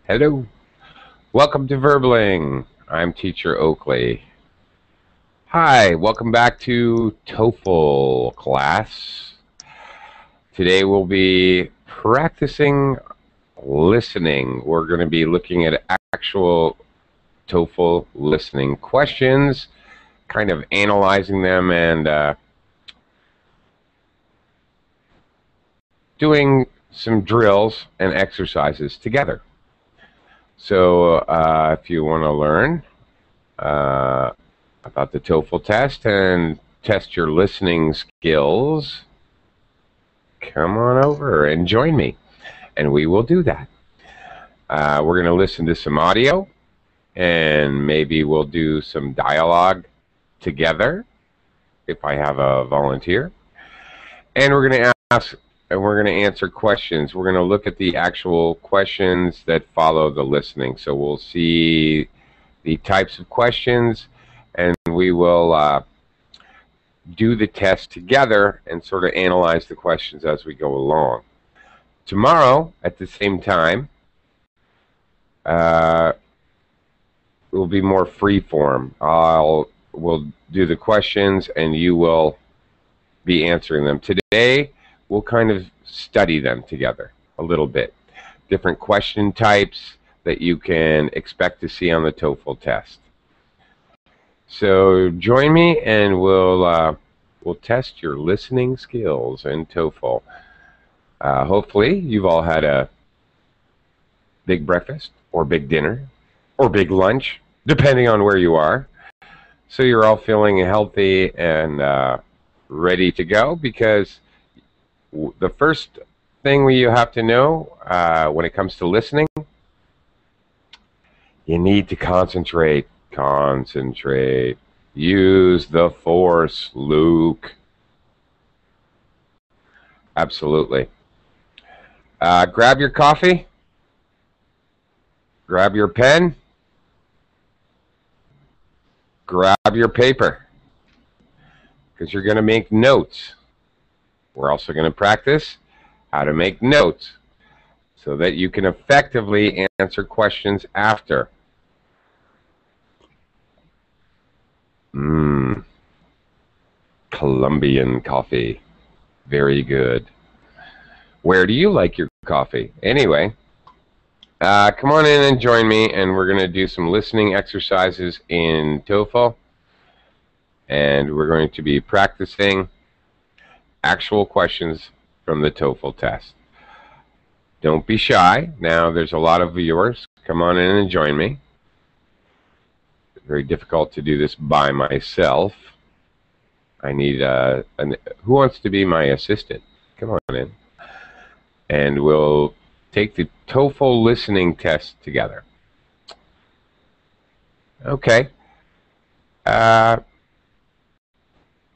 Hello, welcome to Verbling. I'm teacher Oakley. Hi, welcome back to TOEFL class. Today we'll be practicing listening. We're going to be looking at actual TOEFL listening questions, kind of analyzing them and doing some drills and exercises together. So if you want to learn about the TOEFL test and test your listening skills, come on over and join me, and we will do that. We're going to listen to some audio, and maybe we'll do some dialogue together if I have a volunteer. And we're going to ask, and we're going to answer questions. We're going to look at the actual questions that follow the listening. So we'll see the types of questions, and we will do the test together and sort of analyze the questions as we go along. Tomorrow, at the same time, it will be more free form. We'll do the questions, and you will be answering them. Today, we'll kind of study them together a little bit. Different question types that you can expect to see on the TOEFL test. So join me, and we'll test your listening skills in TOEFL. Hopefully, you've all had a big breakfast, or big dinner, or big lunch, depending on where you are. So you're all feeling healthy and ready to go, because the first thing you have to know when it comes to listening, you need to concentrate. Concentrate. Use the force, Luke. Absolutely. Grab your coffee. Grab your pen. Grab your paper, because you're going to make notes. We're also going to practice how to make notes so that you can effectively answer questions after. Colombian coffee. Very good. Where do you like your coffee? Anyway, come on in and join me, and we're going to do some listening exercises in TOEFL. And we're going to be practicing actual questions from the TOEFL test. Don't be shy. Now, there's a lot of viewers. Come on in and join me. It's very difficult to do this by myself. I need who wants to be my assistant? Come on in. And we'll take the TOEFL listening test together. Okay. All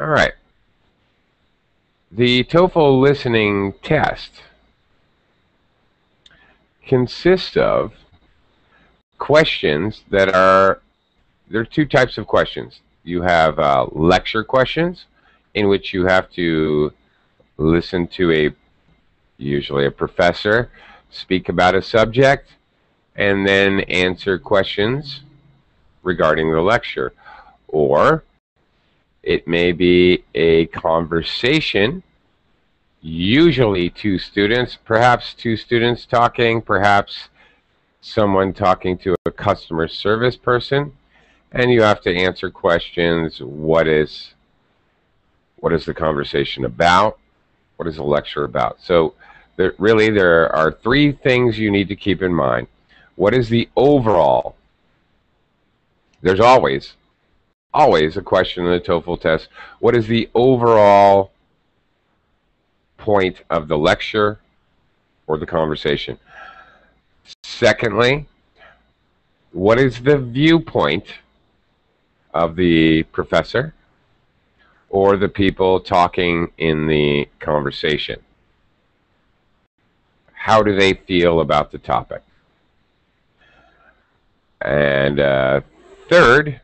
right. The TOEFL listening test consists of questions that are, there are two types of questions. You have lecture questions, in which you have to listen to usually a professor speak about a subject, and then answer questions regarding the lecture. Or it may be a conversation, usually two students, perhaps two students talking, perhaps someone talking to a customer service person, and you have to answer questions. What is the conversation about? What is the lecture about? So there are three things you need to keep in mind. What is the overall? There's always a question in the TOEFL test. What is the overall point of the lecture or the conversation? Secondly, what is the viewpoint of the professor or the people talking in the conversation? How do they feel about the topic? And third,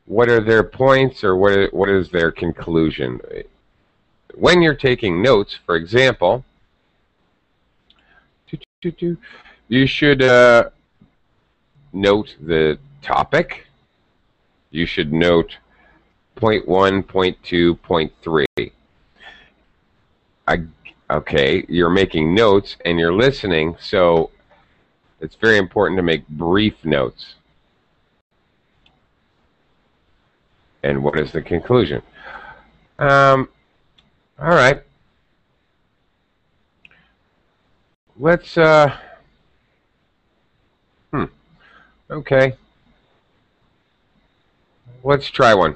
what are their points, or what is their conclusion? When you're taking notes, for example, you should note the topic. You should note point 1, point 2, point 3. Okay, you're making notes and you're listening, so it's very important to make brief notes. And what is the conclusion? All right. Let's, okay. Let's try one.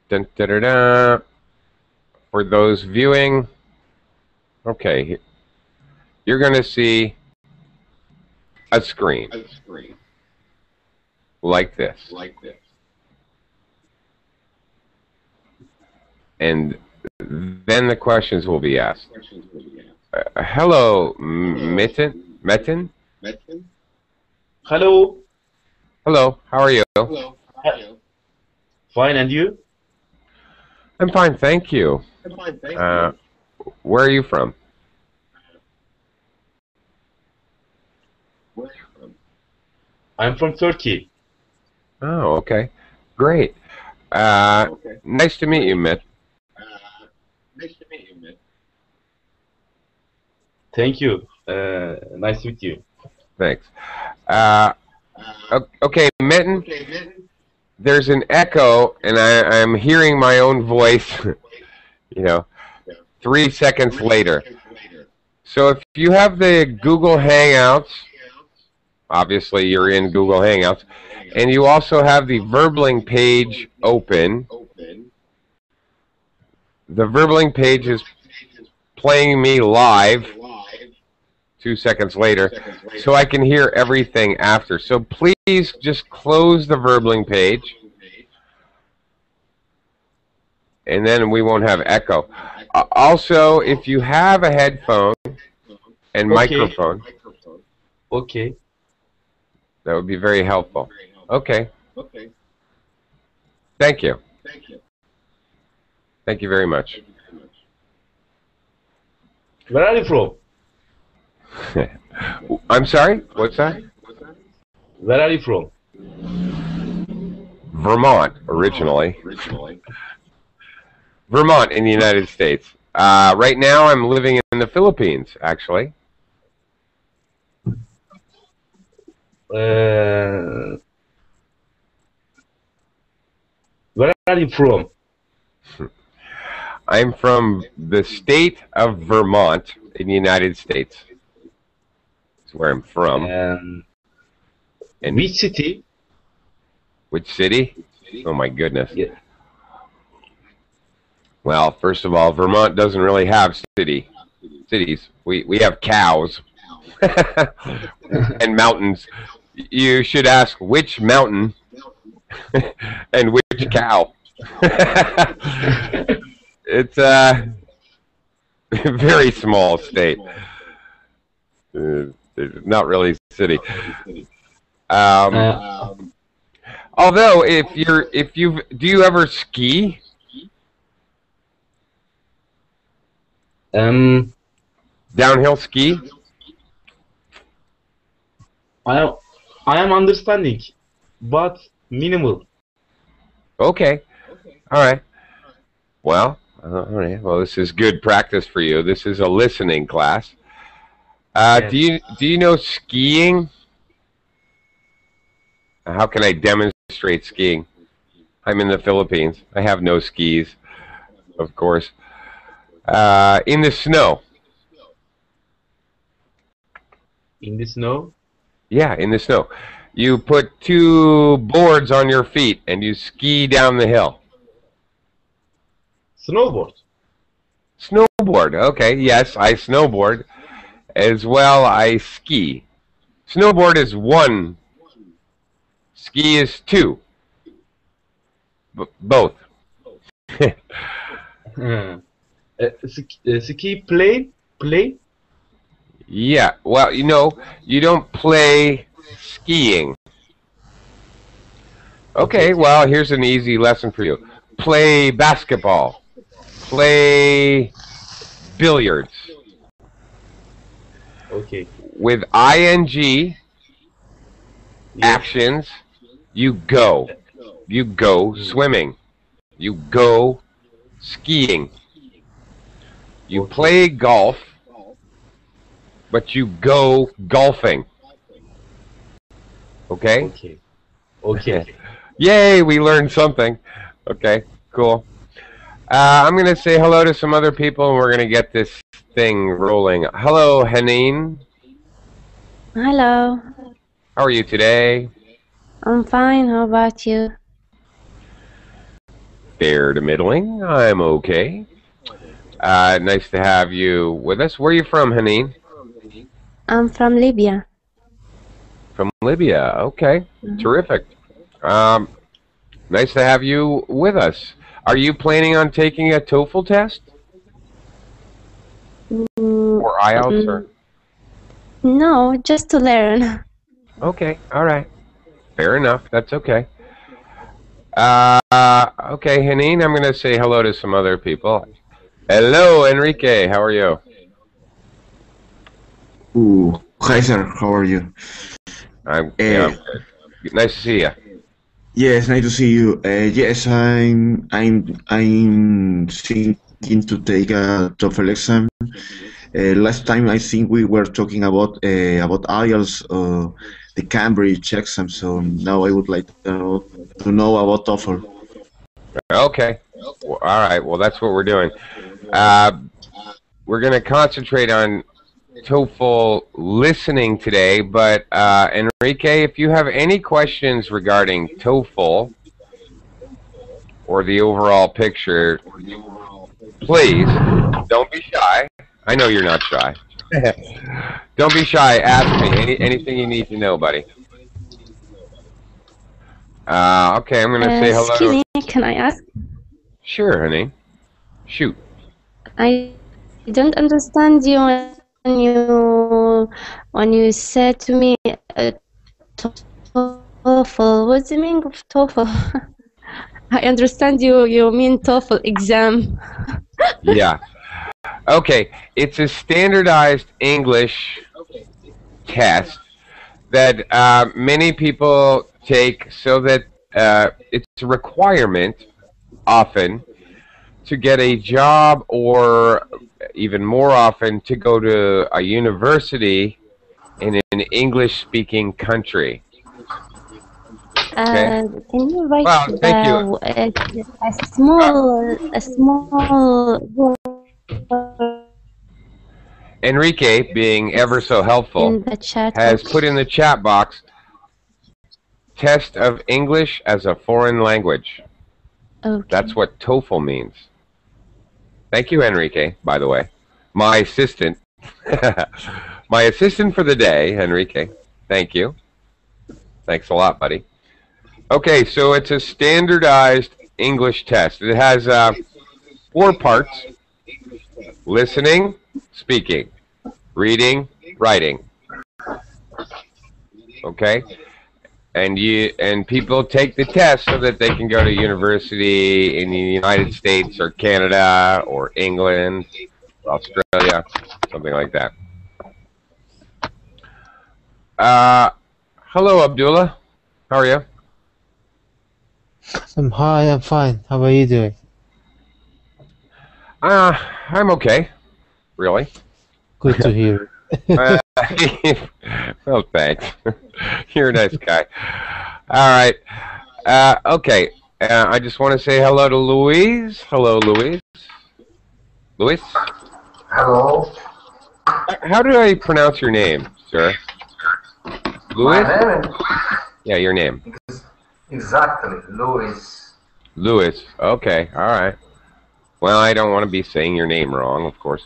Dun, da, da, da. For those viewing, okay, you're going to see a screen like this. And then the questions will be asked. Hello, Metin? Hello. Hello, how are you? Fine, and you? I'm fine, thank you. Where are you from? I'm from Turkey. Oh, okay. Great. Nice to meet you, Met. Thank you. Nice to meet you. Thanks. Okay, Mitten, there's an echo, and I'm hearing my own voice, 3 seconds later. So if you have the Google Hangouts, obviously you're in Google Hangouts, and you also have the Verbling page open, the Verbling page is playing me live 2 seconds later, so I can hear everything after. So please just close the Verbling page, and then we won't have echo. Also, if you have a headphone and microphone, okay, that would be very helpful. Okay. Thank you. Thank you very much. Where are you from? I'm sorry? What's that? Where are you from? Vermont, originally. Vermont in the United States. Right now I'm living in the Philippines, actually. Where are you from? I'm from the state of Vermont in the United States. That's where I'm from. And which city? Which city? Oh my goodness. Yeah. Well, first of all, Vermont doesn't really have cities. We have cows and mountains. You should ask which mountain and which cow. It's a very small state. Not really a city. Although, do you ever ski? Downhill ski? I am understanding, but minimal. Okay. All right. Well, all right. Well, this is good practice for you. This is a listening class. Yes. Do you know skiing? How can I demonstrate skiing? I'm in the Philippines. I have no skis, of course. In the snow. In the snow? Yeah, in the snow. You put 2 boards on your feet and you ski down the hill. Snowboard. Snowboard. Okay, yes, I snowboard. As well, I ski. Snowboard is 1. Ski is 2. Both. Ski play? Yeah, well, you don't play skiing. Okay. Okay, well, here's an easy lesson for you. Play basketball. Play billiards. Okay. With ing Yes. actions, you go. You go Mm. swimming. You go skiing. You Okay. play golf, but you go golfing. Okay? Okay. Okay. Yay, we learned something. Okay, cool. I'm going to say hello to some other people and we're going to get this thing rolling. Hello, Haneen. Hello, How are you today? I'm fine. How about you? Fair to middling. I'm okay. Nice to have you with us. Where are you from, Haneen? I'm from Libya. From Libya. Okay, terrific. Um, nice to have you with us. Are you planning on taking a TOEFL test Mm, or IELTS? Or? no, just to learn. Okay, all right. Fair enough. That's okay. Okay, Haneen, I'm going to say hello to some other people. Hello, Enrique. How are you? Ooh, hi sir, how are you? I'm good. Nice to see you. Yes, nice to see you. Yes, I'm thinking to take a TOEFL exam. Last time I think we were talking about IELTS, the Cambridge exam. So now I would like to know about TOEFL. Okay. Well, all right. Well, that's what we're doing. We're going to concentrate on TOEFL listening today, but Enrique, if you have any questions regarding TOEFL or the overall picture, please don't be shy. I know you're not shy. Don't be shy. Ask me anything you need to know, buddy. Okay, I'm going to say hello. Skinny, can I ask? Sure, honey. Shoot. I don't understand you when you said to me TOEFL. What's the meaning of TOEFL? I understand you mean TOEFL exam. Yeah. Okay, it's a standardized English test that many people take so that it's a requirement often to get a job or even more often to go to a university in an English-speaking country. Okay. Can you write Well, thank you. a small word Enrique, being ever so helpful, in the chat has box? put in the chat box test of English as a foreign language. Okay. That's what TOEFL means. Thank you, Enrique, by the way. My assistant. My assistant for the day, Enrique. Thank you. Thanks a lot, buddy. Okay, so it's a standardized English test. It has 4 parts: listening, speaking, reading, writing. Okay? And people take the test so that they can go to university in the United States or Canada or England or Australia, something like that. Hello, Abdullah. How are you? Hi, I'm fine. How are you doing? I'm okay, really. Good to hear. Well, thanks. You're a nice guy. All right. Okay. I just want to say hello to Louise. Hello, Louise. Louise? Hello. How do I pronounce your name, sir? Louis? My name is... Yeah, your name. Exactly, Louis. Louis. Okay. All right. Well, I don't want to be saying your name wrong, of course.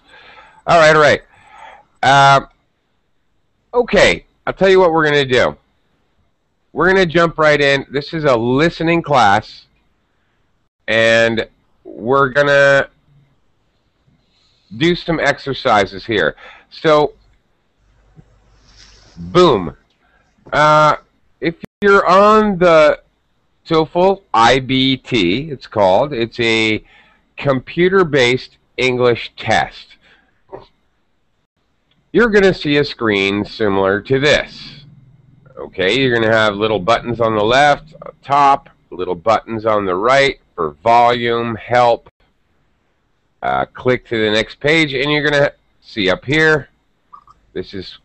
All right, all right. Okay. I'll tell you what we're going to do. We're going to jump right in. This is a listening class, and we're going to do some exercises here. So, boom. If you're on the TOEFL IBT, it's called. It's a computer-based English test. You're going to see a screen similar to this. Okay, you're going to have little buttons on the left, top, little buttons on the right for volume, help. Click to the next page, and you're going to see up here, this is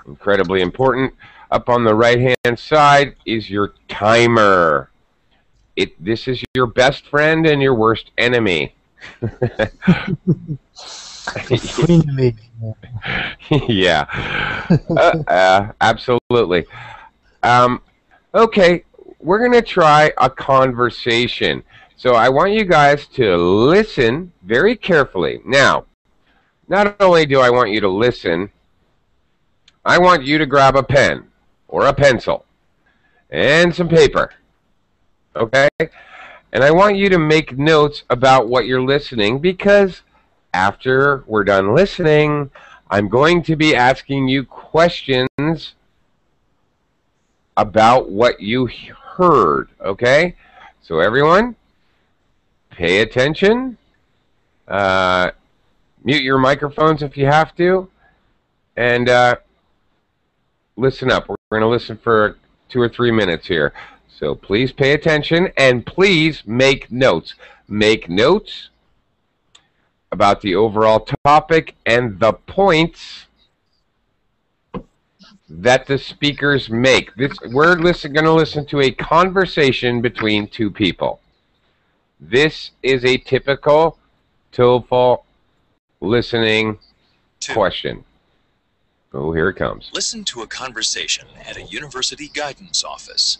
incredibly important, up on the right-hand side is your timer. This is your best friend and your worst enemy. Frenemy. Yeah, absolutely. Okay, we're going to try a conversation. So I want you guys to listen very carefully. Now, not only do I want you to listen, I want you to grab a pen or a pencil and some paper. Okay? And I want you to make notes about what you're listening, because after we're done listening, I'm going to be asking you questions about what you heard. Okay? So everyone, pay attention. Mute your microphones if you have to. And listen up. We're going to listen for 2 or 3 minutes here. So please pay attention and please make notes. Make notes about the overall topic and the points that the speakers make. We're going to listen to a conversation between two people. This is a typical TOEFL listening question. Oh, here it comes. Listen to a conversation at a university guidance office.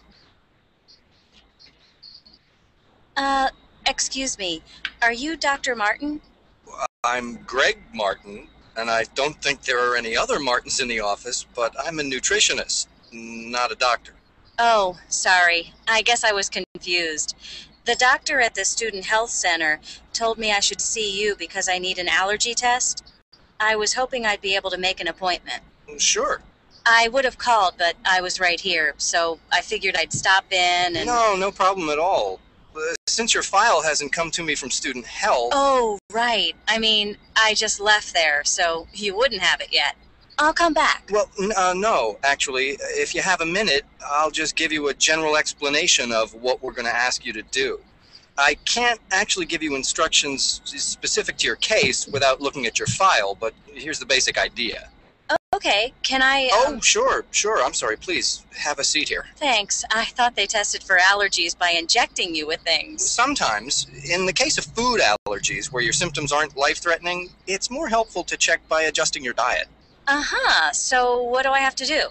Excuse me, are you Dr. Martin? I'm Greg Martin, and I don't think there are any other Martins in the office, but I'm a nutritionist, not a doctor. Oh, sorry. I guess I was confused. The doctor at the Student Health Center told me I should see you because I need an allergy test. I was hoping I'd be able to make an appointment. Sure. I would have called, but I was right here, so I figured I'd stop in and... No problem at all. Since your file hasn't come to me from Student Health... Oh, right. I mean, I just left there, so you wouldn't have it yet. I'll come back. Well, no, actually. If you have a minute, I'll just give you a general explanation of what we're going to ask you to do. I can't actually give you instructions specific to your case without looking at your file, but here's the basic idea. Okay, can I... Oh, sure. I'm sorry. Please, have a seat here. Thanks. I thought they tested for allergies by injecting you with things. Sometimes, in the case of food allergies where your symptoms aren't life-threatening, it's more helpful to check by adjusting your diet. Uh-huh. So what do I have to do?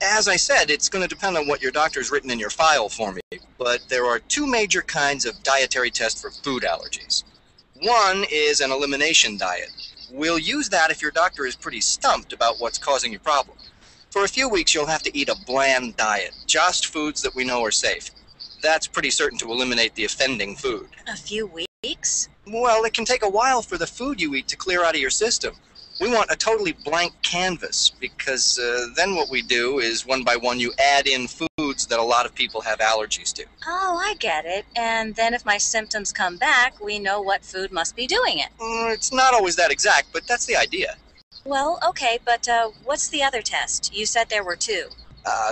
As I said, it's going to depend on what your doctor's written in your file for me, but there are 2 major kinds of dietary tests for food allergies. One is an elimination diet. We'll use that if your doctor is pretty stumped about what's causing your problem. For a few weeks, you'll have to eat a bland diet, just foods that we know are safe. That's pretty certain to eliminate the offending food. A few weeks? Well, it can take a while for the food you eat to clear out of your system. We want a totally blank canvas, because then what we do is one by one you add in foods that a lot of people have allergies to. Oh, I get it. And then if my symptoms come back, we know what food must be doing it. It's not always that exact, but that's the idea. Well, okay, but what's the other test? You said there were 2.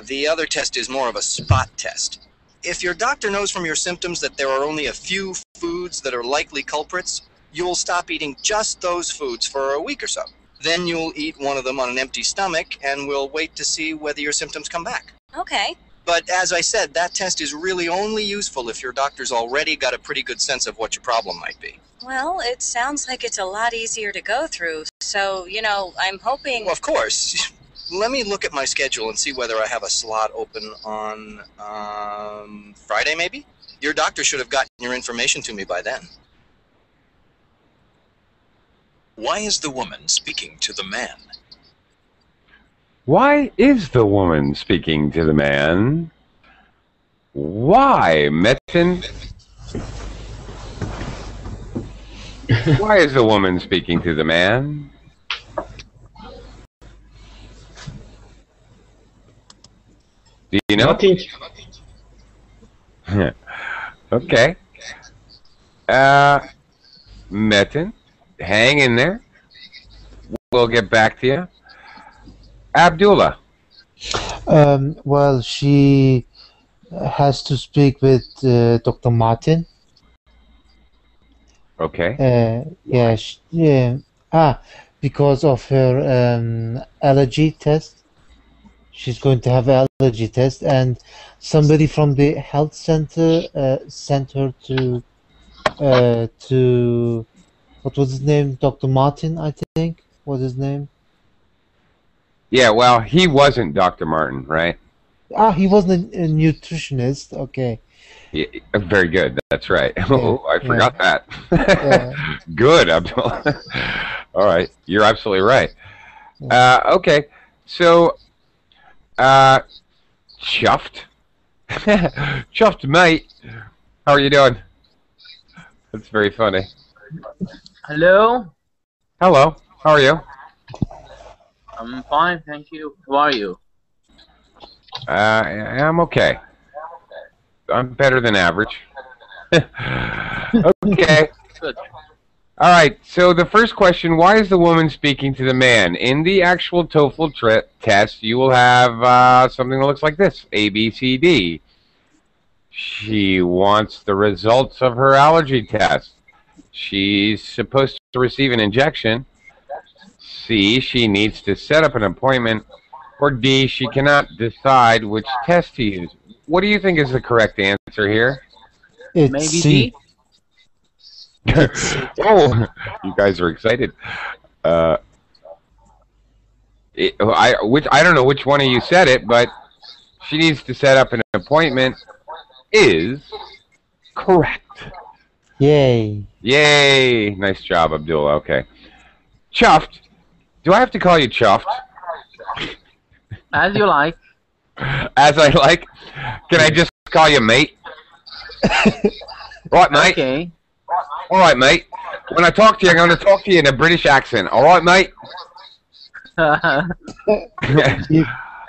The other test is more of a spot test. If your doctor knows from your symptoms that there are only a few foods that are likely culprits, you'll stop eating just those foods for a week or so. Then you'll eat one of them on an empty stomach, and we'll wait to see whether your symptoms come back. Okay. But as I said, that test is really only useful if your doctor's already got a pretty good sense of what your problem might be. Well, it sounds like it's a lot easier to go through, so, I'm hoping... Well, of course. Let me look at my schedule and see whether I have a slot open on, Friday, maybe? Your doctor should have gotten your information to me by then. Why is the woman speaking to the man? Why is the woman speaking to the man? Why, Metzen? Why is the woman speaking to the man? Do you know? Nothing. Okay. Metin, hang in there. We'll get back to you. Abdullah. Well, she has to speak with Dr. Martin. Okay. Because of her allergy test. She's going to have an allergy test, and somebody from the health center sent her to what was his name? Dr. Martin, I think, was his name. Yeah, well, he wasn't Dr. Martin, right? He wasn't a nutritionist. Okay. Yeah, very good. That's right. Yeah, Oh, I forgot that. Yeah. Good, Abdullah. All right, you're absolutely right. Okay, so, Chuffed. Chuffed, mate. How are you doing? That's very funny. Hello. Hello. How are you? I'm fine, thank you. How are you? I'm okay. I'm better than average. Okay. Good. All right. So the first question: why is the woman speaking to the man? In the actual TOEFL test, you will have something that looks like this: A, B, C, D. She wants the results of her allergy test. She's supposed to receive an injection. C, she needs to set up an appointment. Or D, she cannot decide which test to use. What do you think is the correct answer here? It's Maybe C. D? Oh, you guys are excited. I don't know which one of you said it, but she needs to set up an appointment is correct. Yay. Yay. Nice job, Abdullah. Okay. Chuffed. Do I have to call you Chuffed? As you like. As I like? Can I just call you mate? Right, mate? Okay. All right, mate. When I talk to you, I'm going to talk to you in a British accent. All right, mate? I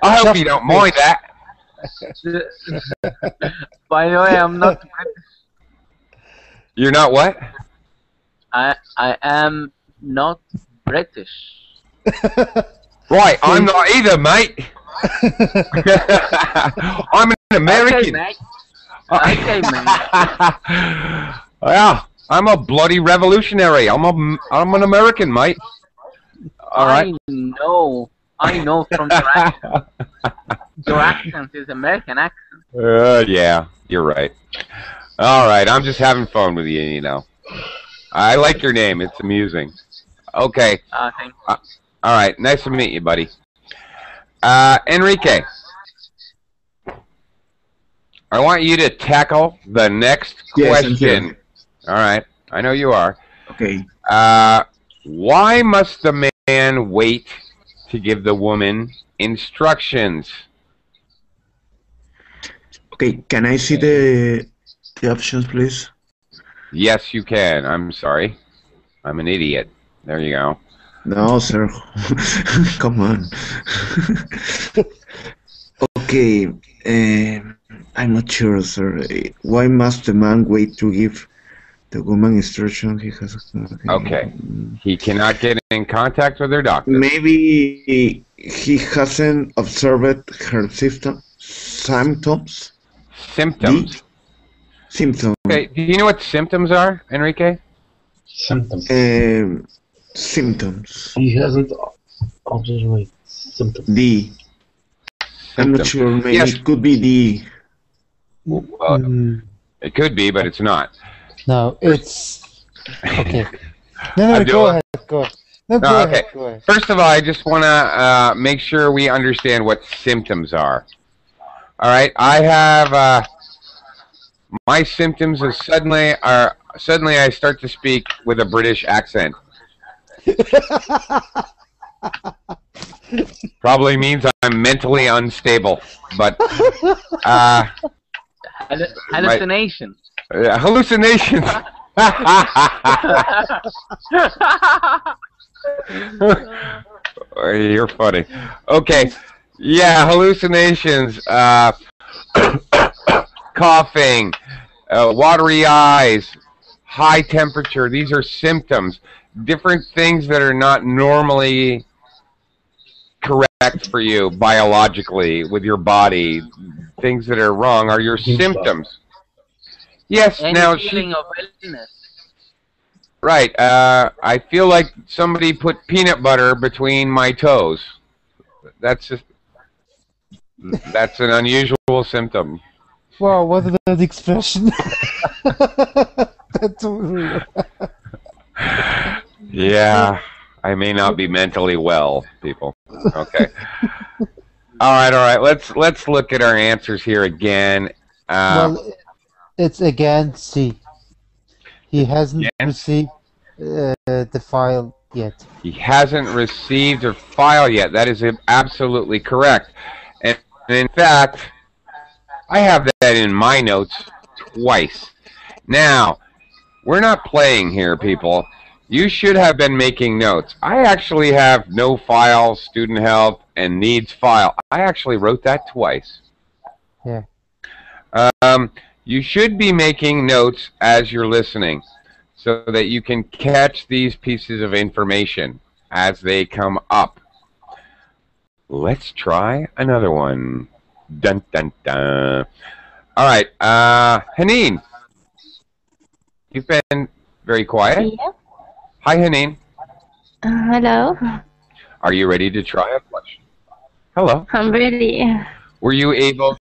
hope you don't mind that. By the way, I'm not British. You're not what? I am not British. Right, I'm not either, mate. I'm an American. Okay, mate. Okay, mate. Yeah, I'm a bloody revolutionary. I'm an American, mate. All right. I know from your accent. Your accent is American accent. Yeah, you're right. All right, I'm just having fun with you, you know. I like your name. It's amusing. Okay. Thank you. All right, nice to meet you, buddy. Enrique, I want you to tackle the next question. All right, I know you are. Okay. Why must the man wait to give the woman instructions? Okay, can I see the options, please? Yes, you can. I'm sorry. I'm an idiot. There you go. No, sir. Come on. Okay. I'm not sure, sir. Why must the man wait to give the woman instruction? He has. Okay. He cannot get in contact with her doctor. Maybe he hasn't observed her symptoms. Symptoms. Symptoms. Okay. Do you know what symptoms are, Enrique? Symptoms. Symptoms. He hasn't observed symptoms. D. I'm not sure. Maybe Yes. it could be D. It could be, but it's not. No, it's okay. No, go ahead. Go ahead. No, go okay. ahead. Go ahead. First of all, I just want to make sure we understand what symptoms are. All right, I have my symptoms is suddenly I start to speak with a British accent. Probably means I'm mentally unstable, but hallucinations. Hallucinations. You're funny. Okay. Yeah, hallucinations. Coughing. watery eyes, high temperature. These are symptoms. Different things that are not normally correct for you biologically with your body. Things that are wrong are your symptoms. Yes, Any now feeling of illness. Right. I feel like somebody put peanut butter between my toes. That's an unusual symptom. Wow, what an expression. That's real. Yeah, I may not be mentally well, people. Okay. All right. Let's look at our answers here again. Well, it's again C. He hasn't received the file yet. He hasn't received a file yet. That is absolutely correct. And in fact, I have that in my notes twice. Now, we're not playing here, people. You should have been making notes. I actually have no file, student health, and needs file. I actually wrote that twice. Yeah. You should be making notes as you're listening so that you can catch these pieces of information as they come up. Let's try another one. Dun, dun, dun. All right. Haneen, you've been very quiet. Yeah. Hi, Haneen. Hello. Are you ready to try a question? Hello. I'm ready. Were you able?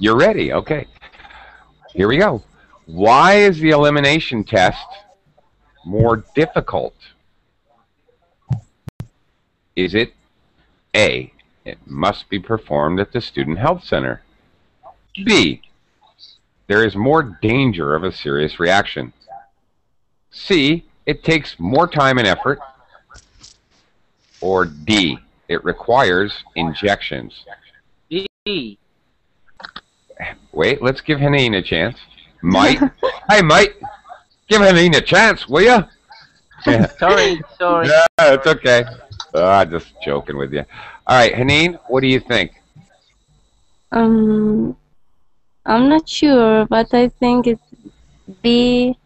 You're ready. Okay. Here we go. Why is the elimination test more difficult? Is it A, it must be performed at the student health center? B, there is more danger of a serious reaction? C, it takes more time and effort? Or D, it requires injections? D. Wait, let's give Haneen a chance. Mike? Hey, Mike. Give Haneen a chance, will ya? Yeah. Sorry. Yeah, it's okay. I'm just joking with you. All right, Haneen, what do you think? I'm not sure, but I think it's B.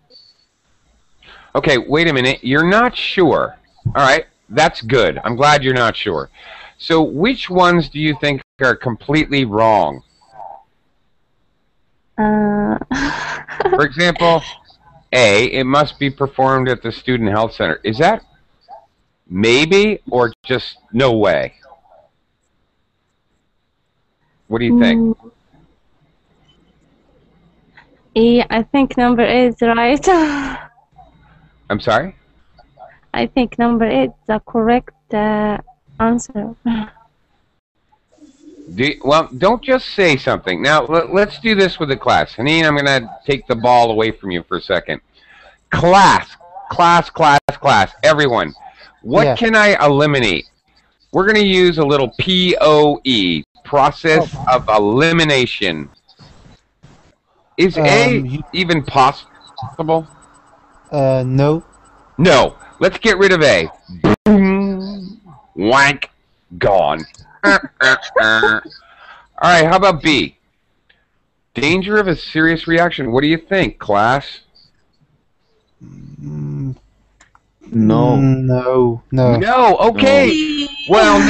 Okay, wait a minute. You're not sure. All right, that's good. I'm glad you're not sure. So which ones do you think are completely wrong? For example, A, it must be performed at the student health center. Is that maybe or just no way? What do you think? Yeah, I think number A is right. I'm sorry? I think number A is the correct answer. Well, don't just say something. Now, let's do this with the class. Haneen, I'm going to take the ball away from you for a second. Class. Everyone, what can I eliminate? We're going to use a little POE, process of elimination. Is A even possible? No. No. Let's get rid of A. Boom. Wank. Gone. All right, how about B? Danger of a serious reaction. What do you think, class? No. No. No. Okay. Well,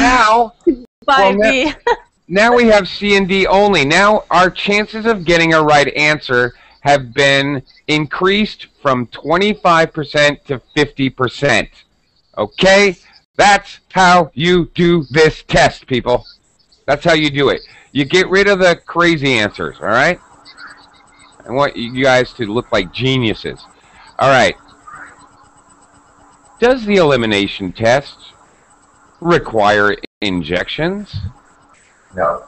now we have C and D only. Now our chances of getting a right answer have been increased from 25% to 50%. Okay? That's how you do this test, people. That's how you do it. You get rid of the crazy answers, all right? I want you guys to look like geniuses. All right. Does the elimination test require injections? No.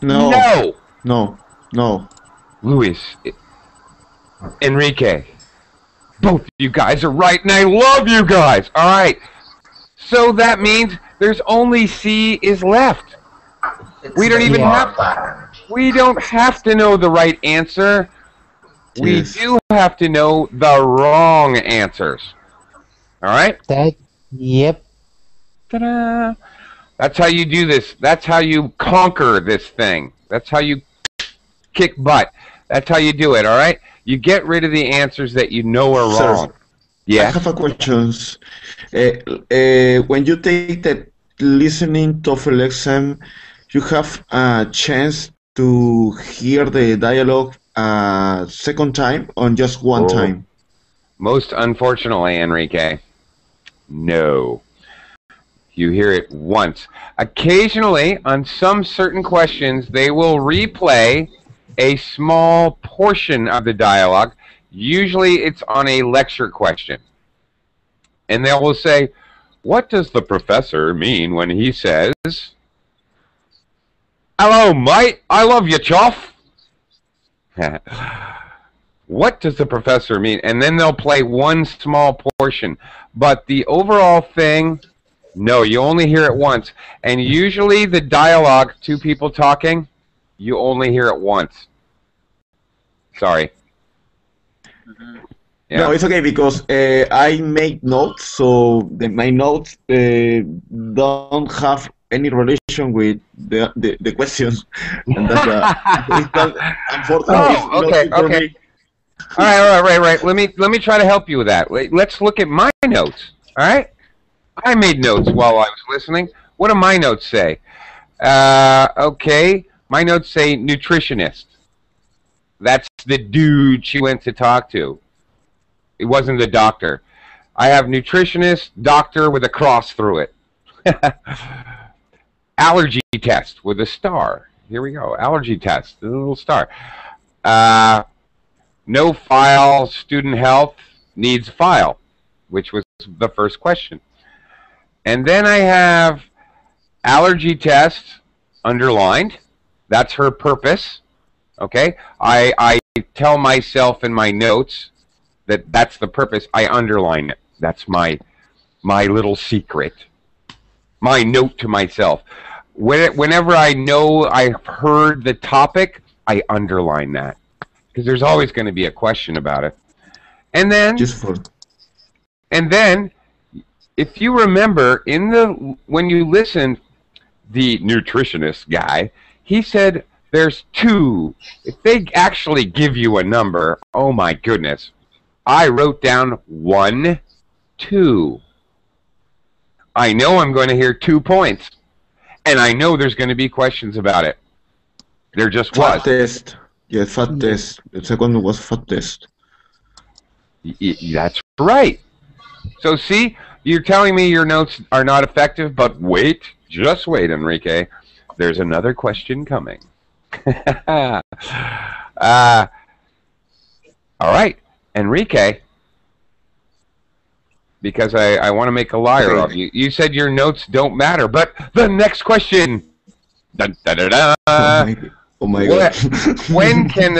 No. No. No. Luis, Enrique, both of you guys are right, and I love you guys. All right. So that means there's only C is left. We don't even we don't have to know the right answer. We do have to know the wrong answers. All right? Yep. Ta-da! That's how you do this. That's how you conquer this thing. That's how you kick butt. That's how you do it, all right? You get rid of the answers that you know are Sir, wrong. Yeah. I have a question. When you take the listening TOEFL exam, you have a chance to hear the dialogue a second time or just one time? Most unfortunately, Enrique, no. You hear it once. Occasionally, on some certain questions, they will replay a small portion of the dialogue. Usually it's on a lecture question. And they will say, what does the professor mean when he says, hello, mate, I love you, chuff? What does the professor mean? And then they'll play one small portion. But the overall thing, no, you only hear it once. And usually the dialogue, two people talking, you only hear it once. Sorry. Yeah. No, it's okay because I make notes, so my notes don't have any relation with the questions. And that's unfortunately. Okay. All right. Let me try to help you with that. Let's look at my notes. All right. I made notes while I was listening. What do my notes say? Okay. My notes say nutritionist. That's the dude she went to talk to. It wasn't the doctor. I have nutritionist, doctor with a cross through it. Allergy test with a star. Here we go. Allergy test, the little star. No file, student health needs file, which was the first question. And then I have allergy test underlined. That's her purpose. Okay? I tell myself in my notes that that's the purpose. I underline it. That's my little secret. My note to myself. Whenever I know I've heard the topic, I underline that. Because there's always going to be a question about it. And then, if you remember, when you listened, the nutritionist guy, he said there's two. If they actually give you a number, oh my goodness. I wrote down 1, 2. I know I'm going to hear 2 points. And I know there's going to be questions about it. There just was. Fat test. Yeah, fat test. The second one was fat test. That's right. So see, you're telling me your notes are not effective, but wait, just wait, Enrique. There's another question coming. All right, Enrique, because I want to make a liar of you. You said your notes don't matter, but the next question. Dun, da, da, da. Oh my God. when can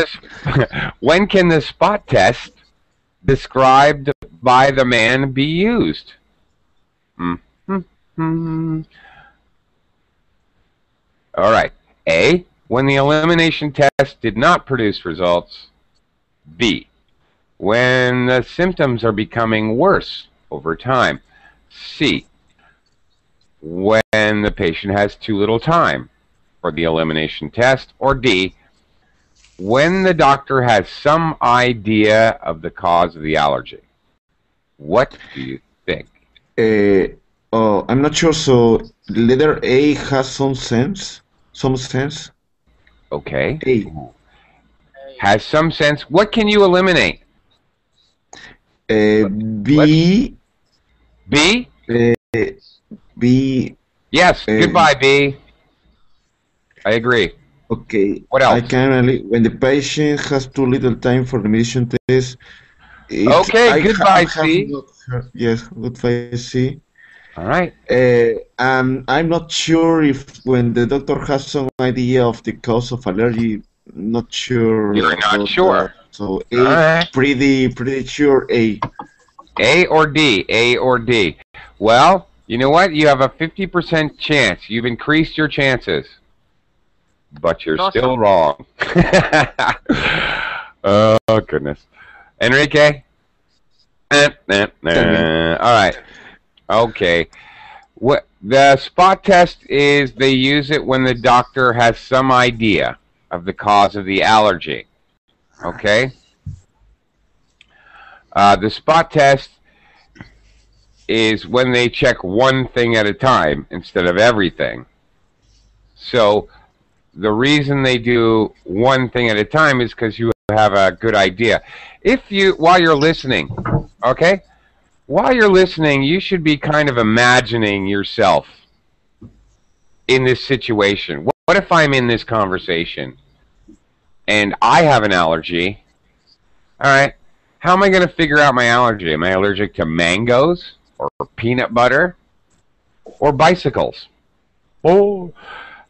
the spot test described by the man be used? All right. A, when the elimination test did not produce results. B, when the symptoms are becoming worse over time. C, when the patient has too little time for the elimination test. Or D, when the doctor has some idea of the cause of the allergy. What do you think? I'm not sure. So letter A has some sense. Okay. A has some sense. What can you eliminate? B. B. B. Yes. Goodbye, B. I agree. Okay. What else? I can only when the patient has too little time for the medicine test. Okay. Goodbye, C. Yes. Goodbye, C. All right. I'm not sure if when the doctor has some idea of the cause of allergy. Not sure. You're not sure. So A, right. pretty sure A. A or D? A or D? Well, you know what? You have a 50% chance. You've increased your chances, but you're still wrong. Oh goodness, Enrique. All right. Okay. What the spot test is? They use it when the doctor has some idea of the cause of the allergy. Okay? The spot test is when they check one thing at a time instead of everything. So the reason they do one thing at a time is because you have a good idea. While you're listening, okay? While you're listening, you should be kind of imagining yourself in this situation. What if I'm in this conversation and I have an allergy? All right. How am I going to figure out my allergy? Am I allergic to mangoes or peanut butter or bicycles? Oh,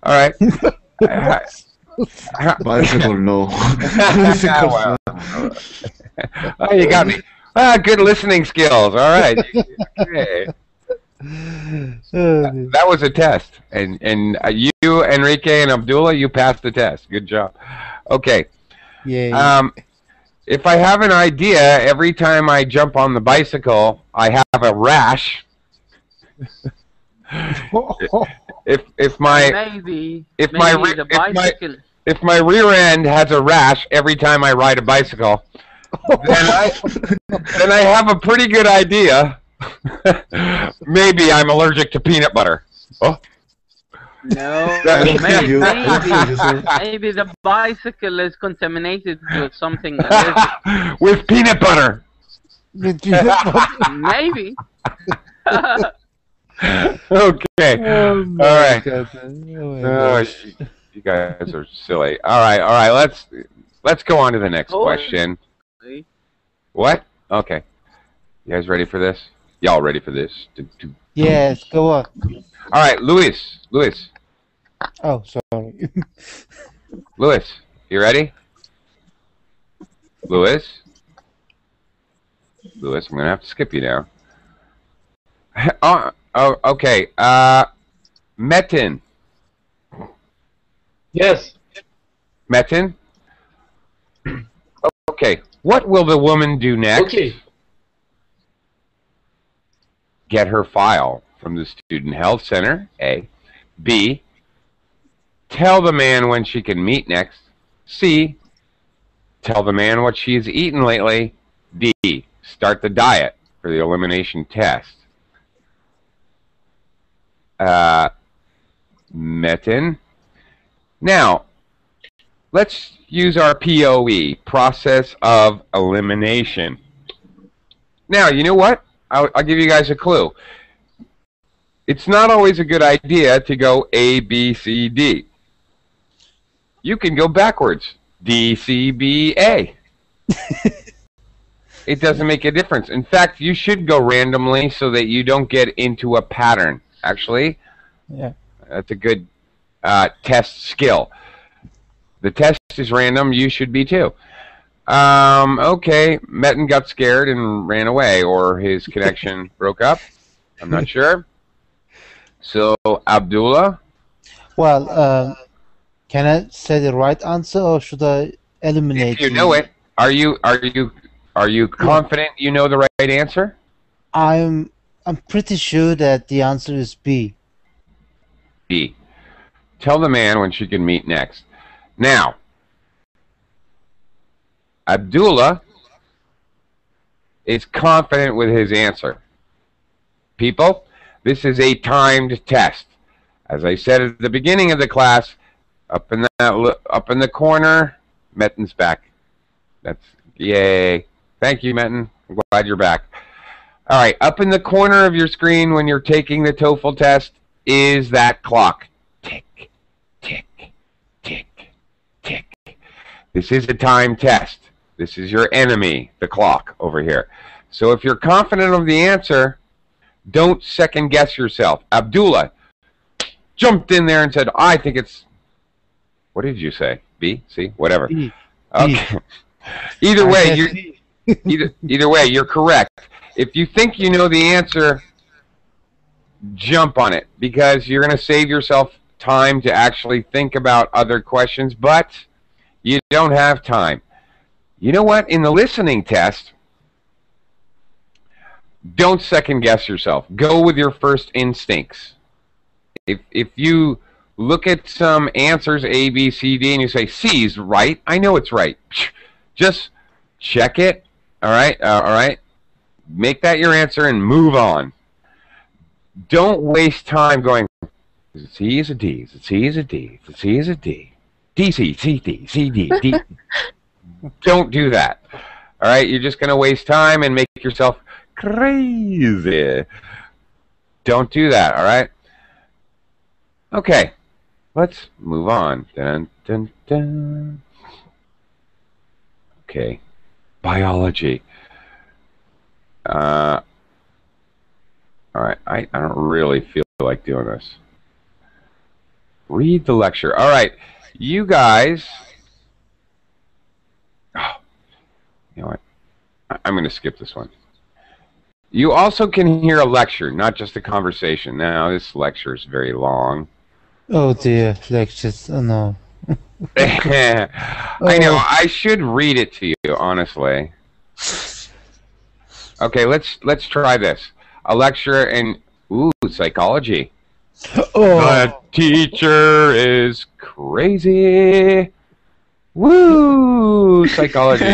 all right. Bicycle, no. Well, oh, you got me. Good listening skills. All right. Okay. That was a test, and you, Enrique and Abdullah, you passed the test. Good job. Okay. Yeah. If I have an idea, every time I jump on the bicycle, I have a rash. if my rear end has a rash every time I ride a bicycle, then I have a pretty good idea. Maybe I'm allergic to peanut butter. Oh. No, maybe the bicycle is contaminated with something. With peanut butter. With peanut butter. Maybe. Okay. Oh, all right. Oh, you guys are silly. All right. Let's go on to the next question. What? Okay. You guys ready for this? Y'all ready for this? Yes, go on. All right, Luis. Oh, sorry. Luis, you ready? Luis, I'm gonna have to skip you now. Oh, okay. Metin. Yes. Metin. Okay. What will the woman do next? Okay. Get her file from the Student Health Center, A. B. Tell the man when she can meet next. C. Tell the man what she has eaten lately. D. Start the diet for the elimination test. Metin. Now, let's use our POE, process of elimination. Now, you know what? I'll give you guys a clue. It's not always a good idea to go A, B, C, D. You can go backwards. D, C, B, A. It doesn't make a difference. In fact, you should go randomly so that you don't get into a pattern. Actually, yeah, that's a good test skill. The test is random. You should be too. Okay, Metin got scared and ran away, or his connection broke up. I'm not sure. So, Abdullah? Well, can I say the right answer, or should I eliminate? If you know it, are you confident you know the right answer? I'm pretty sure that the answer is B. B. Tell the man when she can meet next. Now, Abdullah is confident with his answer. People, this is a timed test. As I said at the beginning of the class, up in the corner, Metin's back. That's yay. Thank you, Metin. I'm glad you're back. All right, up in the corner of your screen when you're taking the TOEFL test is that clock. Tick, tick, tick, tick. This is a time test. This is your enemy, the clock over here. So if you're confident of the answer, don't second guess yourself. Abdullah jumped in there and said, I think it's, what did you say? B, C, whatever. B. Okay. Either way, either way, you're correct. If you think you know the answer, jump on it, because you're going to save yourself time to actually think about other questions, but you don't have time. You know what? In the listening test, don't second guess yourself. Go with your first instincts. If you look at some answers, A, B, C, D, and you say, C's right, I know it's right. Just check it. All right. All right. Make that your answer and move on. Don't waste time going, is it C, is it D, is it C, is it D, is it C, is it D, D, C, C, D, C, D, D. Don't do that. All right. You're just going to waste time and make yourself crazy. Don't do that. All right. Okay. Let's move on. Dun, dun, dun. Okay. Biology. All right. I don't really feel like doing this. Read the lecture. All right. You guys. Oh, you know what? I'm going to skip this one. You also can hear a lecture, not just a conversation. Now, this lecture is very long. Oh dear, lectures. Oh no. I know. I should read it to you, honestly. Okay, let's try this. A lecture in psychology. Oh. The teacher is crazy. Woo! Psychology.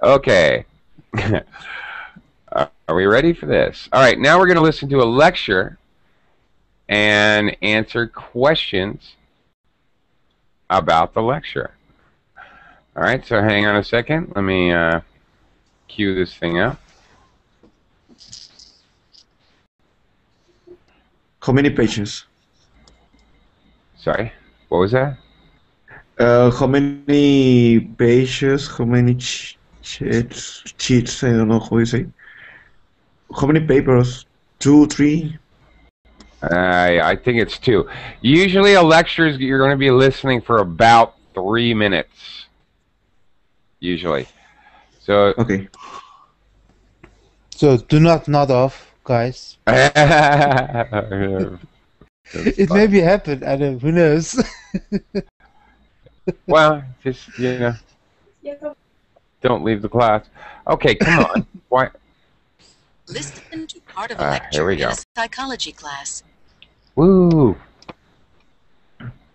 Okay. Are we ready for this? All right, now we're going to listen to a lecture and answer questions about the lecture. All right, so hang on a second. Let me cue this thing up. How many pages? Sorry, what was that? How many pages? How many sheets? I don't know how you say. How many papers? 2, 3? I think it's 2. Usually a lecture is you're going to be listening for about 3 minutes. Usually. So okay. So do not nod off, guys. It may be happen. I don't. Who knows? Well, just don't leave the class. Okay, come on. Why? Listen to part of a lecture here we in go. a psychology class. Woo!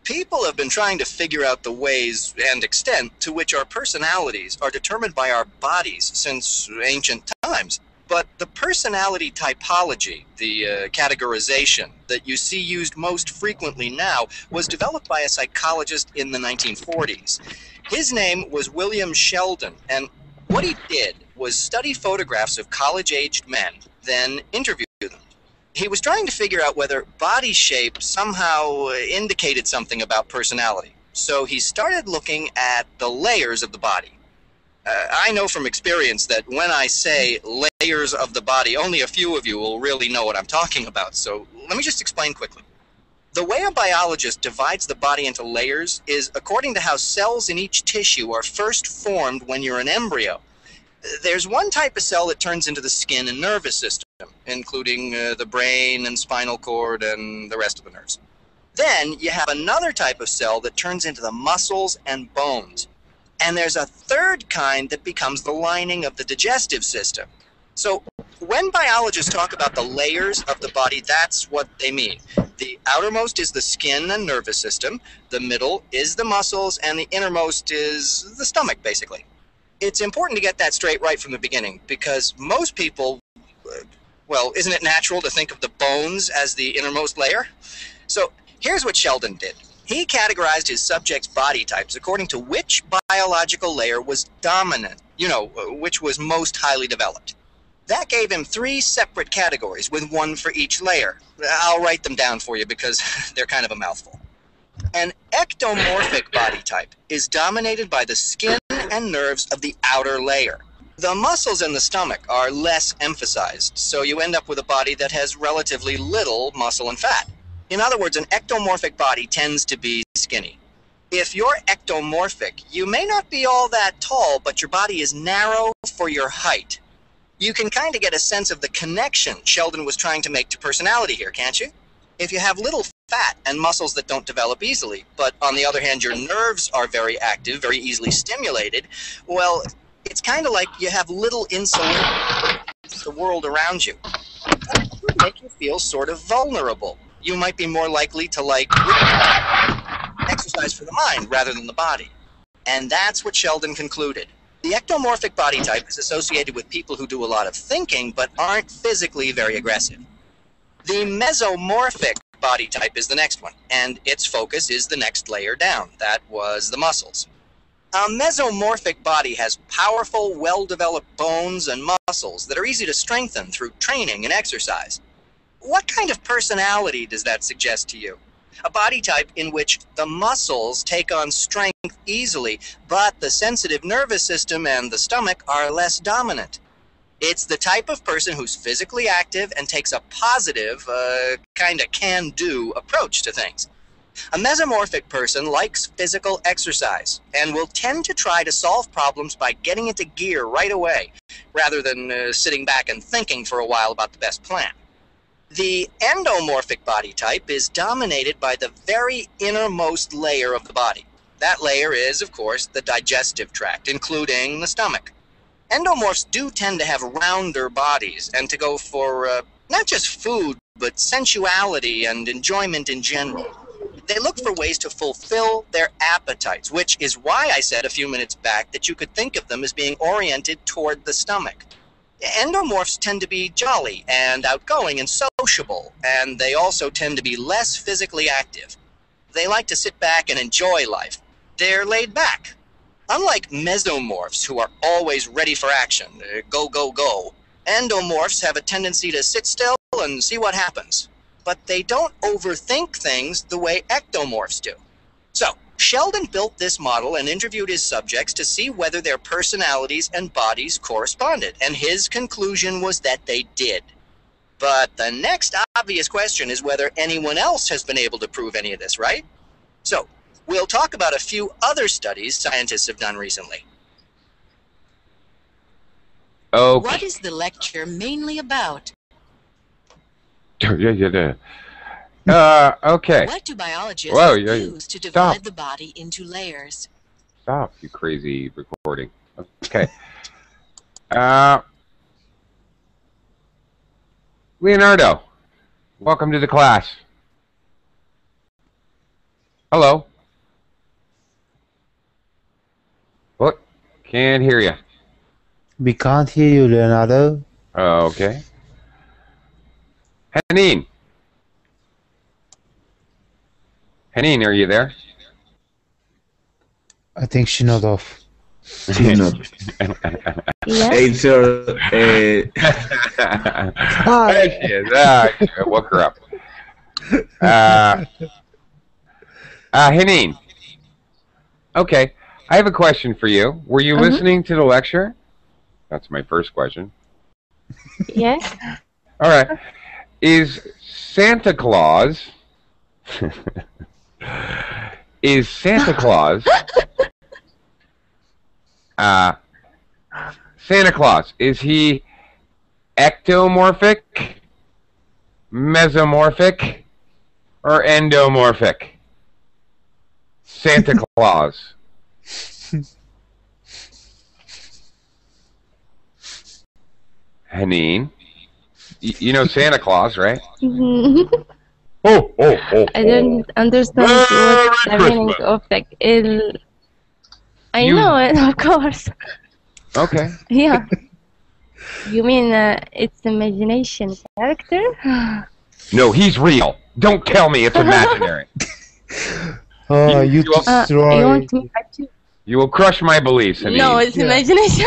People have been trying to figure out the ways and extent to which our personalities are determined by our bodies since ancient times. But the personality typology, the categorization that you see used most frequently now, was developed by a psychologist in the 1940s. His name was William Sheldon, and what he did was study photographs of college-aged men, then interview them. He was trying to figure out whether body shape somehow indicated something about personality. So he started looking at the layers of the body. I know from experience that when I say layers of the body, only a few of you will really know what I'm talking about. So let me just explain quickly. The way a biologist divides the body into layers is according to how cells in each tissue are first formed when you're an embryo. There's one type of cell that turns into the skin and nervous system, including the brain and spinal cord and the rest of the nerves. Then you have another type of cell that turns into the muscles and bones. And there's a third kind that becomes the lining of the digestive system. So when biologists talk about the layers of the body, that's what they mean. The outermost is the skin and nervous system, the middle is the muscles, and the innermost is the stomach, basically. It's important to get that straight right from the beginning, because most people, well, isn't it natural to think of the bones as the innermost layer? So here's what Sheldon did. He categorized his subject's body types according to which biological layer was dominant, which was most highly developed. That gave him 3 separate categories with 1 for each layer. I'll write them down for you because they're kind of a mouthful. An ectomorphic body type is dominated by the skin and nerves of the outer layer. The muscles in the stomach are less emphasized, so you end up with a body that has relatively little muscle and fat. In other words, an ectomorphic body tends to be skinny. If you're ectomorphic, you may not be all that tall, but your body is narrow for your height. You can kind of get a sense of the connection Sheldon was trying to make to personality here, can't you? If you have little fat and muscles that don't develop easily, but on the other hand, your nerves are very active, very easily stimulated, well, it's kind of like you have little insulation to the world around you. That would make you feel sort of vulnerable. You might be more likely to like exercise for the mind rather than the body. And that's what Sheldon concluded. The ectomorphic body type is associated with people who do a lot of thinking but aren't physically very aggressive. The mesomorphic body type is the next one, and its focus is the next layer down. That was the muscles. A mesomorphic body has powerful, well-developed bones and muscles that are easy to strengthen through training and exercise. What kind of personality does that suggest to you? A body type in which the muscles take on strength easily, but the sensitive nervous system and the stomach are less dominant. It's the type of person who's physically active and takes a positive, kind of can-do approach to things. A mesomorphic person likes physical exercise and will tend to try to solve problems by getting into gear right away, rather than sitting back and thinking for a while about the best plan. The endomorphic body type is dominated by the very innermost layer of the body. That layer is, of course, the digestive tract, including the stomach. Endomorphs do tend to have rounder bodies and to go for not just food, but sensuality and enjoyment in general. They look for ways to fulfill their appetites, which is why I said a few minutes back that you could think of them as being oriented toward the stomach. Endomorphs tend to be jolly and outgoing and sociable, and they also tend to be less physically active. They like to sit back and enjoy life. They're laid back. Unlike mesomorphs, who are always ready for action, go, go, go, endomorphs have a tendency to sit still and see what happens. But they don't overthink things the way ectomorphs do. So, Sheldon built this model and interviewed his subjects to see whether their personalities and bodies corresponded, and his conclusion was that they did. But the next obvious question is whether anyone else has been able to prove any of this, right? So, we'll talk about a few other studies scientists have done recently. Okay. What is the lecture mainly about? Okay. What do biologists use to divide the body into layers? Stop, you crazy recording. Okay. Leonardo, welcome to the class. Hello. What? Can't hear you. We can't hear you, Leonardo. Okay. Haneen. Haneen, are you there? I think she not off. She's not. Yeah. Hey, sir. Hi. There she is. I woke her up. Haneen. Okay, I have a question for you. Were you listening to the lecture? That's my first question. Yes. All right. Is Santa Claus... is Santa Claus... Santa Claus, is he ectomorphic, mesomorphic, or endomorphic? Santa Claus. Haneen, you know Santa Claus, right? Oh. I don't understand what's the meaning of the I know it, of course. Okay. Yeah. You mean it's imagination character? No, he's real. Don't tell me it's imaginary. Oh, you destroy. You want me to... You will crush my beliefs, Haneen. No, it's imagination.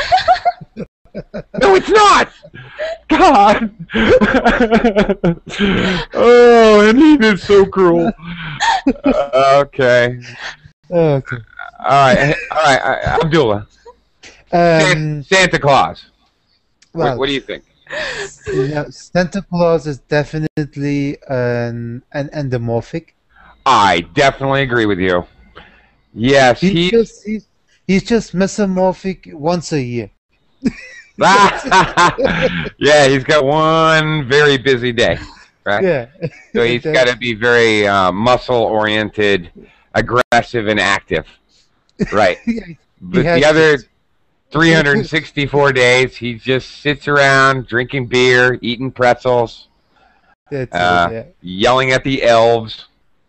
No, it's not! God! Oh, Haneen is so cruel. Okay. Okay. All right, Abdullah. Santa Claus. Well, what do you think? Santa Claus is definitely an endomorphic. I definitely agree with you. Yes, he's just mesomorphic once a year. Yeah, he's got one very busy day, right? Yeah. So he's got to be very muscle-oriented, aggressive, and active. Right. But the other 364 days, he just sits around drinking beer, eating pretzels, yelling at the elves.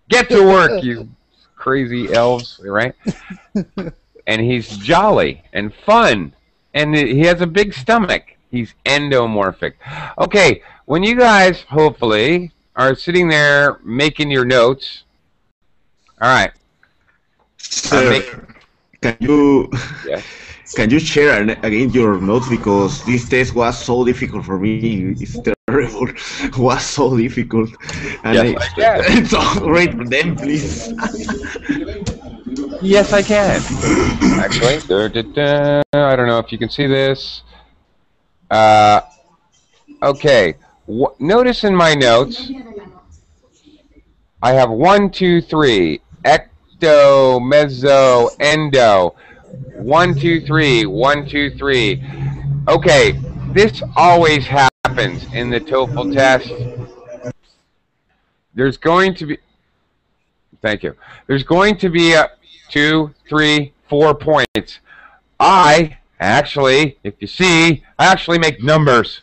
Get to work, you crazy elves, right? and he's jolly and fun, and he has a big stomach. He's endomorphic. Okay, when you guys hopefully are sitting there making your notes, all right. Sir, can you can you share again your notes, because this test was so difficult for me. It's terrible. It was so difficult, and it's all great for them, please. Yes, I can. Actually, I don't know if you can see this. Okay. Notice in my notes, I have 1, 2, 3. Ecto, Mezzo, Endo. 1, 2, 3. 1, 2, 3. Okay. This always happens in the TOEFL test. There's going to be. Thank you. There's going to be 2, 3, 4 points. Actually, if you see, I actually make numbers.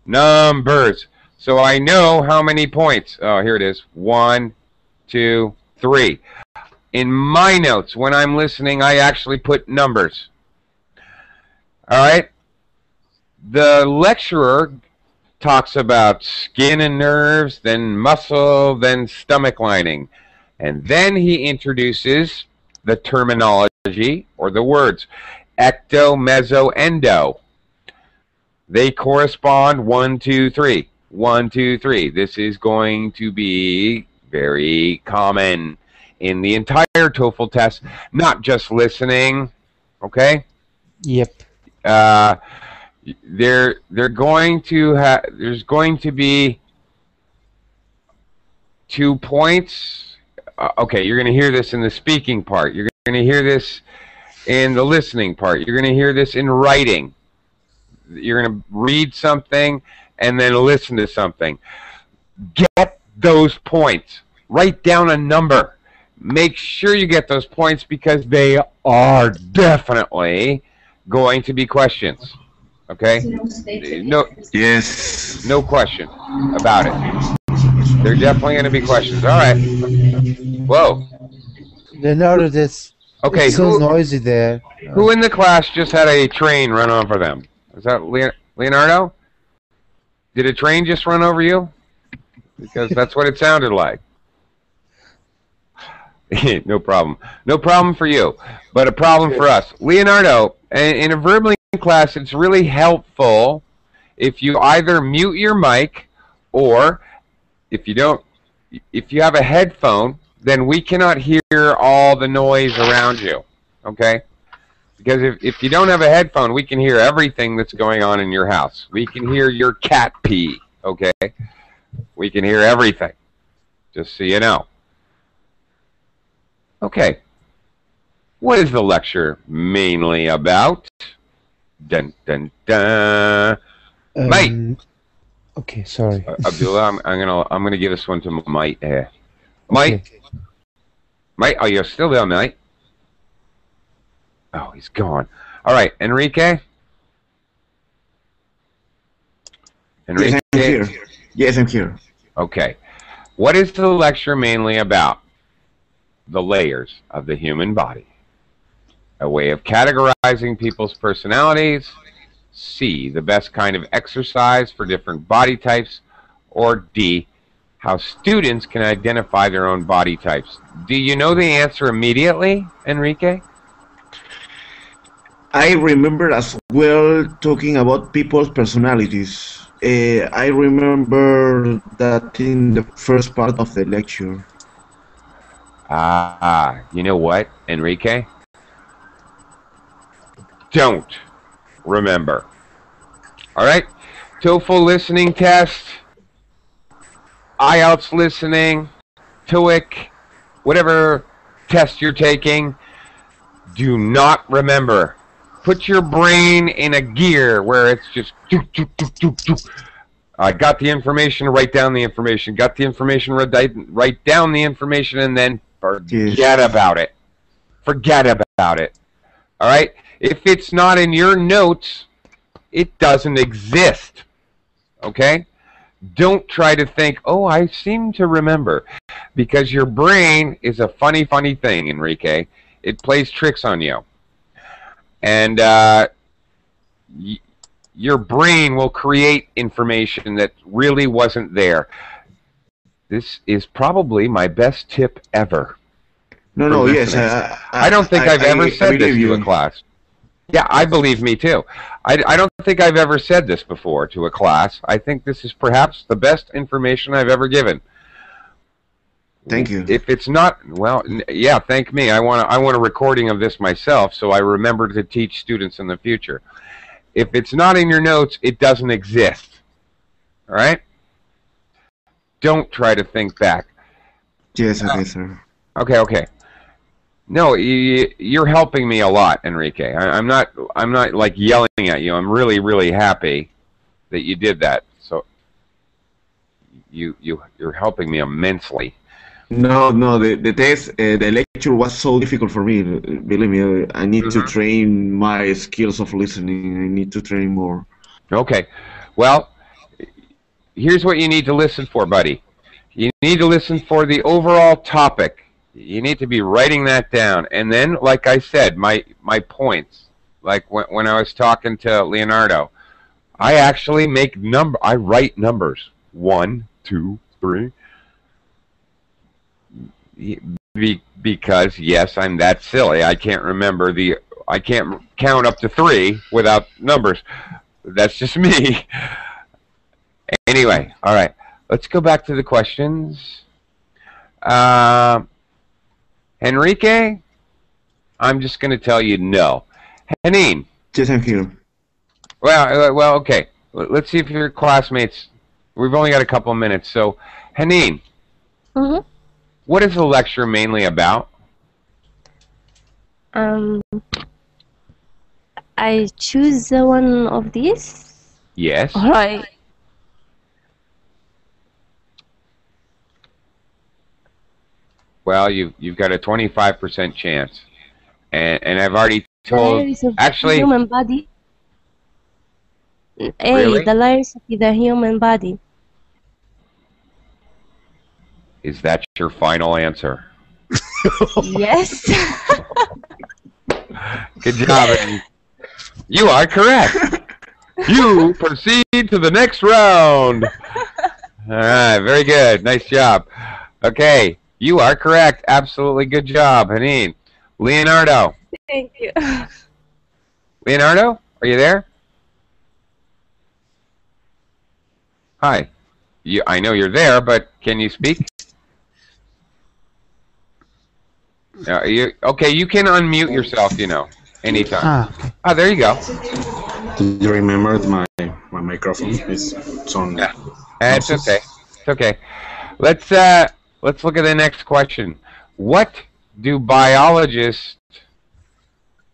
Numbers. So I know how many points. Oh, here it is. 1, 2, 3. In my notes, when I'm listening, I actually put numbers. All right? The lecturer talks about skin and nerves, then muscle, then stomach lining. And then he introduces the terminology or the words. Ecto, Mezzo, Endo. They correspond 1, 2, 3. 1, 2, 3. This is going to be very common in the entire TOEFL test, not just listening. Okay? Yep. They're going to have. There's going to be 2 points. Okay, you're going to hear this in the speaking part. You're going to hear this in the listening part. You're going to hear this in writing. You're going to read something and then listen to something. Get those points. Write down a number. Make sure you get those points, because they are definitely going to be questions. Okay? No. Yes. No question about it. They're definitely going to be questions. All right. Whoa. Leonardo, this. Okay, it's so noisy there. Who in the class just had a train run over them? Is that Leonardo? Did a train just run over you? Because that's what it sounded like. No problem. No problem for you, but a problem for us. Leonardo, in a verb linking class, it's really helpful if you either mute your mic, or if you don't, if you have a headphone, then we cannot hear all the noise around you, okay? Because if you don't have a headphone, we can hear everything that's going on in your house. We can hear your cat pee, okay? We can hear everything, just so you know. Okay. What is the lecture mainly about? Dun, dun, dun. Mate. Okay, sorry. Abdullah, I'm gonna give this one to Mike here. Mike. Okay. Mike, oh, you're still there, mate. Oh, he's gone. All right, Enrique. Enrique. Yes, I'm here. Yes, I'm here. Okay. What is the lecture mainly about? The layers of the human body. A way of categorizing people's personalities. C, the best kind of exercise for different body types. Or D, how students can identify their own body types. Do you know the answer immediately, Enrique? I remember as well talking about people's personalities. I remember that in the first part of the lecture. You know what, Enrique? Don't remember. All right? TOEFL listening test, IELTS listening, TOEIC, whatever test you're taking, do not remember. Put your brain in a gear where it's just I got the information, write down the information, got the information, write down the information, and then forget about it. Forget about it. All right? If it's not in your notes, it doesn't exist. Okay? Don't try to think, oh, I seem to remember. Because your brain is a funny, funny thing, Enrique. It plays tricks on you. And your brain will create information that really wasn't there. This is probably my best tip ever. No, yes. I don't think I've ever said this to a class. Yeah, I believe me too. I don't think I've ever said this before to a class. I think this is perhaps the best information I've ever given. Thank you. If it's not, well, yeah, thank me. I want a recording of this myself so I remember to teach students in the future. If it's not in your notes, it doesn't exist. All right? Don't try to think back. Yes, okay, sir. Okay. No, you're helping me a lot, Enrique. I'm not like yelling at you. I'm really, really happy that you did that. So you're helping me immensely. No, the test, the lecture was so difficult for me. Believe me, I need to train my skills of listening. I need to train more. Okay. Well, here's what you need to listen for, buddy. You need to listen for the overall topic. You need to be writing that down. And then, like I said, my points, like when I was talking to Leonardo, I actually I write numbers. 1, 2, 3. Because yes, I'm that silly. I can't remember I can't count up to 3 without numbers. That's just me. Anyway, all right. Let's go back to the questions. Enrique, I'm just going to tell you no. Haneen. Yes, I'm here. Well, okay. Let's see if your classmates. We've only got a couple of minutes, so Haneen. Mm-hmm. What is the lecture mainly about? I choose one of these. Yes. All right. Well, you've got a 25% chance, and I've already told. Actually, human body. Really? The layers of the human body. Is that your final answer? Yes. Good job. You are correct. You proceed to the next round. All right, very good. Nice job. Okay, you are correct. Absolutely good job, Haneen. Leonardo. Thank you. Leonardo, are you there? Hi. I know you're there, but can you speak? Okay, you can unmute yourself, anytime. Ah, there you go. Do you remember my microphone? It's on. Yeah. It's okay. It's okay. Let's look at the next question. What do biologists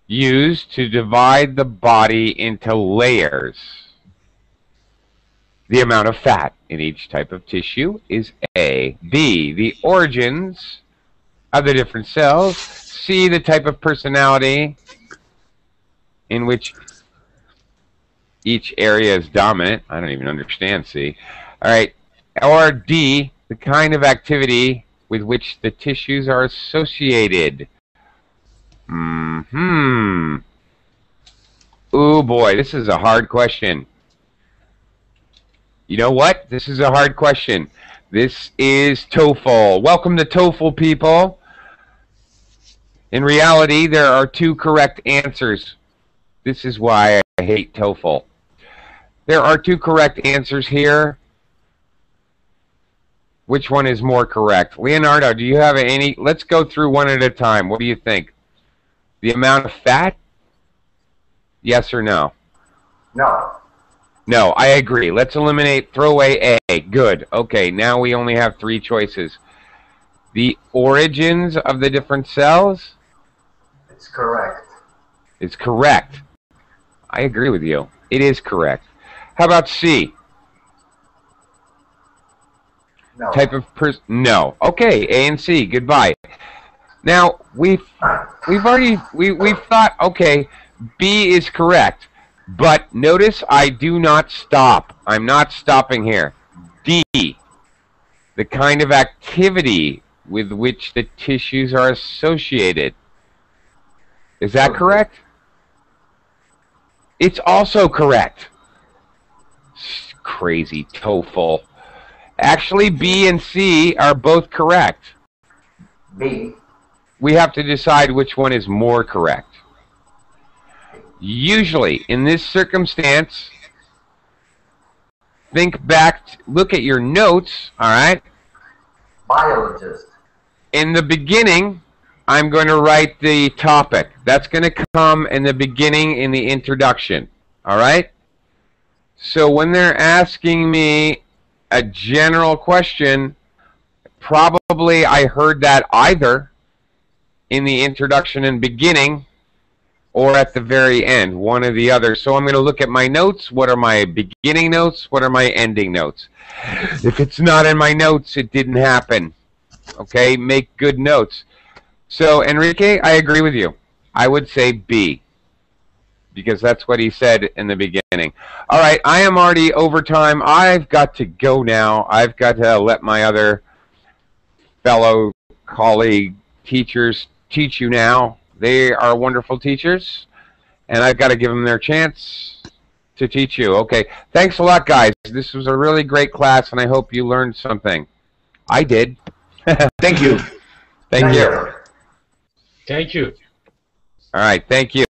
use to divide the body into layers? The amount of fat in each type of tissue is A. B. The origins of the different cells. C. The type of personality in which each area is dominant. I don't even understand C. All right. Or D. The kind of activity with which the tissues are associated. Ooh, boy, this is a hard question. You know what? This is a hard question. This is TOEFL. Welcome to TOEFL, people. In reality, there are 2 correct answers. This is why I hate TOEFL. There are 2 correct answers here. Which one is more correct? Leonardo, do you have any? Let's go through one at a time. What do you think? The amount of fat? Yes or no? No. No, I agree. Let's eliminate, throw away A. Good. Okay, now we only have 3 choices. The origins of the different cells? It's correct. It's correct. I agree with you. It is correct. How about C? No. Type of person? No. Okay, A and C. Goodbye. Now we've thought, okay, B is correct, but notice I do not stop. I'm not stopping here. D, the kind of activity with which the tissues are associated. Is that correct? It's also correct. Crazy TOEFL. Actually, B and C are both correct. B. We have to decide which one is more correct. Usually, in this circumstance, think back, look at your notes, all right? Biologist. In the beginning, I'm going to write the topic. That's going to come in the beginning in the introduction, all right? So when they're asking me a general question, probably I heard that either in the introduction and beginning or at the very end, one or the other. So I'm going to look at my notes. What are my beginning notes? What are my ending notes? If it's not in my notes, it didn't happen. Okay, make good notes. So, Enrique, I agree with you. I would say B, because that's what he said in the beginning. All right, I am already over time. I've got to go now. I've got to let my other fellow colleague teachers teach you now. They are wonderful teachers, and I've got to give them their chance to teach you. Okay, thanks a lot, guys. This was a really great class, and I hope you learned something. I did. Thank you. Thank you. Thank you. All right, thank you.